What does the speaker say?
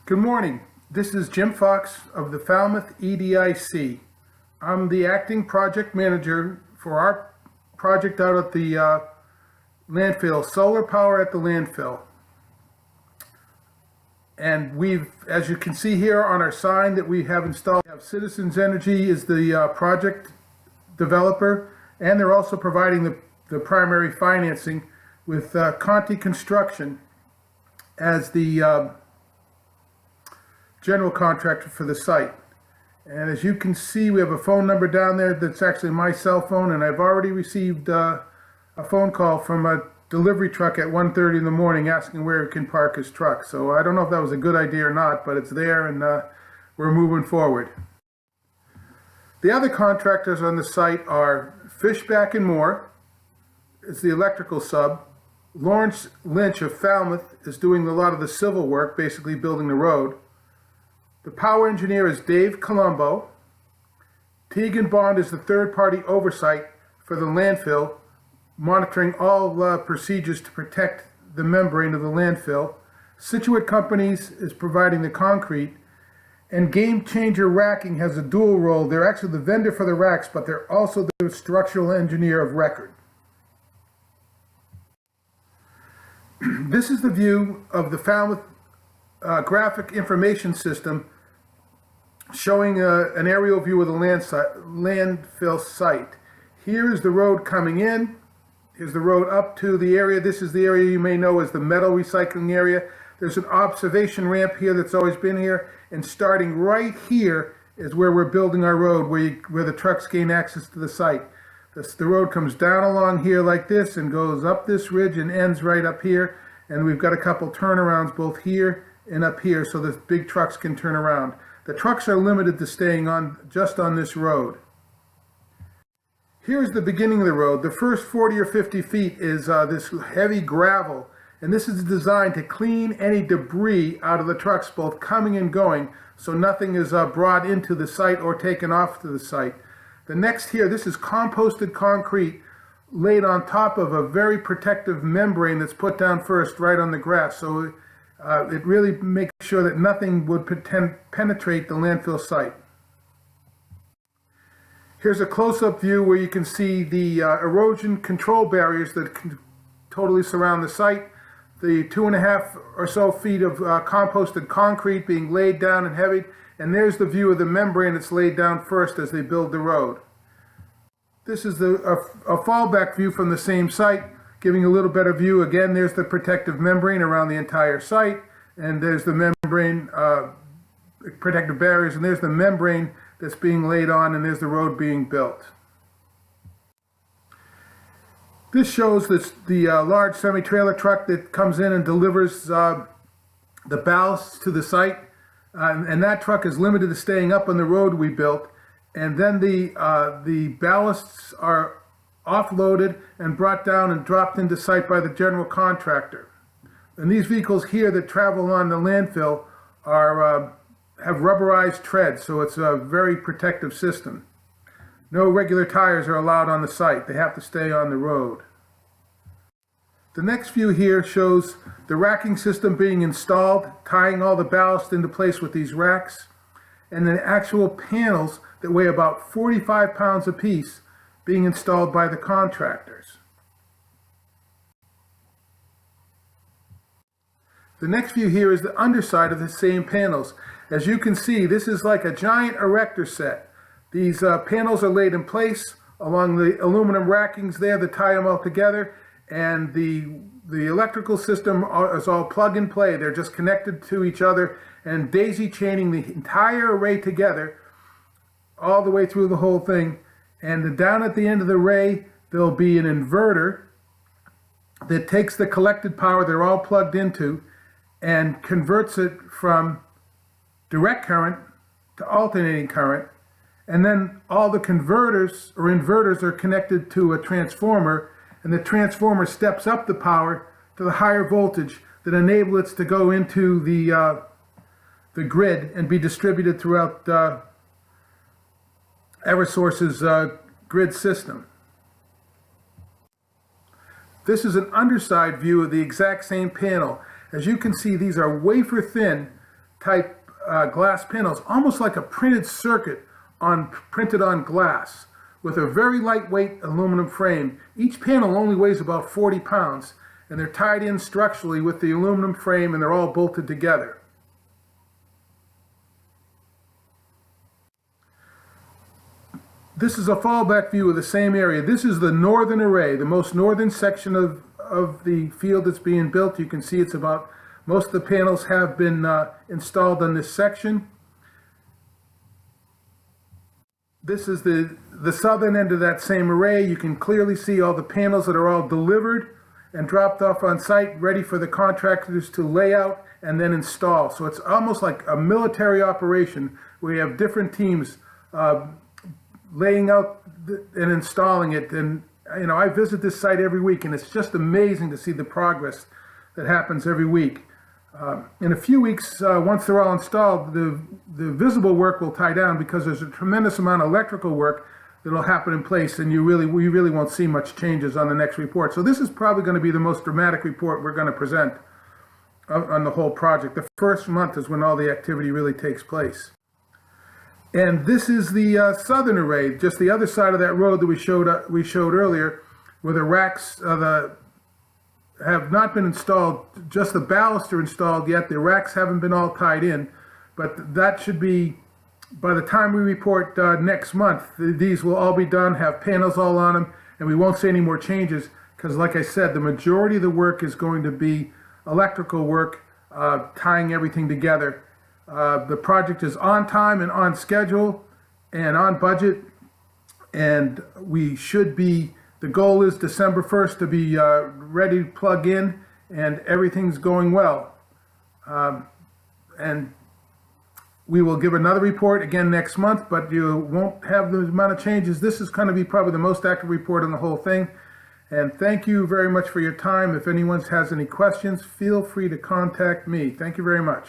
Good morning. This is Jim Fox of the Falmouth EDIC. I'm the acting project manager for our project out at the landfill, solar power at the landfill. And as you can see here on our sign that we have installed, Citizens Energy is the project developer, and they're also providing the primary financing with Conti Construction as the general contractor for the site. And as you can see, we have a phone number down there that's actually my cell phone, and I've already received a phone call from a delivery truck at 1:30 in the morning asking where he can park his truck. So I don't know if that was a good idea or not, but it's there, and we're moving forward. The other contractors on the site are Fishback and Moore, is the electrical sub. Lawrence Lynch of Falmouth is doing a lot of the civil work, basically building the road. The power engineer is Dave Colombo. Teagan Bond is the third-party oversight for the landfill, monitoring all procedures to protect the membrane of the landfill. Situate Companies is providing the concrete. And Game Changer Racking has a dual role. They're actually the vendor for the racks, but they're also the structural engineer of record. This is the view of the Falmouth graphic information system, showing an aerial view of the landfill site. Here is the road coming in. Here's the road up to the area. This is the area you may know as the metal recycling area. There's an observation ramp here that's always been here. And starting right here is where we're building our road, where the trucks gain access to the site. The road comes down along here like this and goes up this ridge and ends right up here. And we've got a couple turnarounds both here and up here so the big trucks can turn around. The trucks are limited to staying just on this road. Here's the beginning of the road. The first 40 or 50 feet is this heavy gravel, and this is designed to clean any debris out of the trucks, both coming and going, so nothing is brought into the site or taken off to the site. The next here, this is composted concrete laid on top of a very protective membrane that's put down first right on the grass. So it really makes sure that nothing would penetrate the landfill site. Here's a close-up view where you can see the erosion control barriers that totally surround the site. The 2.5 or so feet of composted concrete being laid down and heavied. And there's the view of the membrane that's laid down first as they build the road. This is a fallback view from the same site, giving a little better view. Again, there's the protective membrane around the entire site, and there's the membrane protective barriers, and there's the membrane that's being laid on, and there's the road being built. This shows the large semi-trailer truck that comes in and delivers the ballast to the site, and that truck is limited to staying up on the road we built, and then the ballasts are offloaded and brought down and dropped into site by the general contractor. And these vehicles here that travel on the landfill have rubberized treads, so it's a very protective system. No regular tires are allowed on the site. They have to stay on the road. The next view here shows the racking system being installed, tying all the ballast into place with these racks, and the actual panels that weigh about 45 pounds apiece being installed by the contractors. The next view here is the underside of the same panels. As you can see, this is like a giant erector set. These panels are laid in place along the aluminum rackings there that tie them all together, and the electrical system is all plug and play. They're just connected to each other and daisy chaining the entire array together all the way through the whole thing. And down at the end of the array, there'll be an inverter that takes the collected power they're all plugged into and converts it from direct current to alternating current. And then all the converters or inverters are connected to a transformer, and the transformer steps up the power to the higher voltage that enables it to go into the grid and be distributed throughout Eversource's grid system. This is an underside view of the exact same panel. As you can see, these are wafer thin type glass panels, almost like a printed circuit printed on glass with a very lightweight aluminum frame. Each panel only weighs about 40 pounds, and they're tied in structurally with the aluminum frame, and they're all bolted together. This is a fallback view of the same area. This is the northern array, the most northern section of the field that's being built. You can see it's about, most of the panels have been installed on this section. This is the southern end of that same array. You can clearly see all the panels that are all delivered and dropped off on site, ready for the contractors to lay out and then install. So it's almost like a military operation where you have different teams laying out and installing it. And you know, I visit this site every week, and it's just amazing to see the progress that happens every week. In a few weeks, once they're all installed, the visible work will tie down because there's a tremendous amount of electrical work that'll happen in place, and we really won't see much changes on the next report. So this is probably going to be the most dramatic report we're going to present on the whole project. The first month is when all the activity really takes place. And this is the southern array, just the other side of that road that we showed earlier, where the racks have not been installed. Just the ballast are installed yet. The racks haven't been all tied in, but that should be, by the time we report next month, these will all be done, have panels all on them, and we won't see any more changes because, like I said, the majority of the work is going to be electrical work, tying everything together. The project is on time and on schedule and on budget, and we should be, the goal is December 1st to be ready to plug in, and everything's going well. And we will give another report again next month, but you won't have the amount of changes. This is going to be probably the most active report on the whole thing. And thank you very much for your time. If anyone has any questions, feel free to contact me. Thank you very much.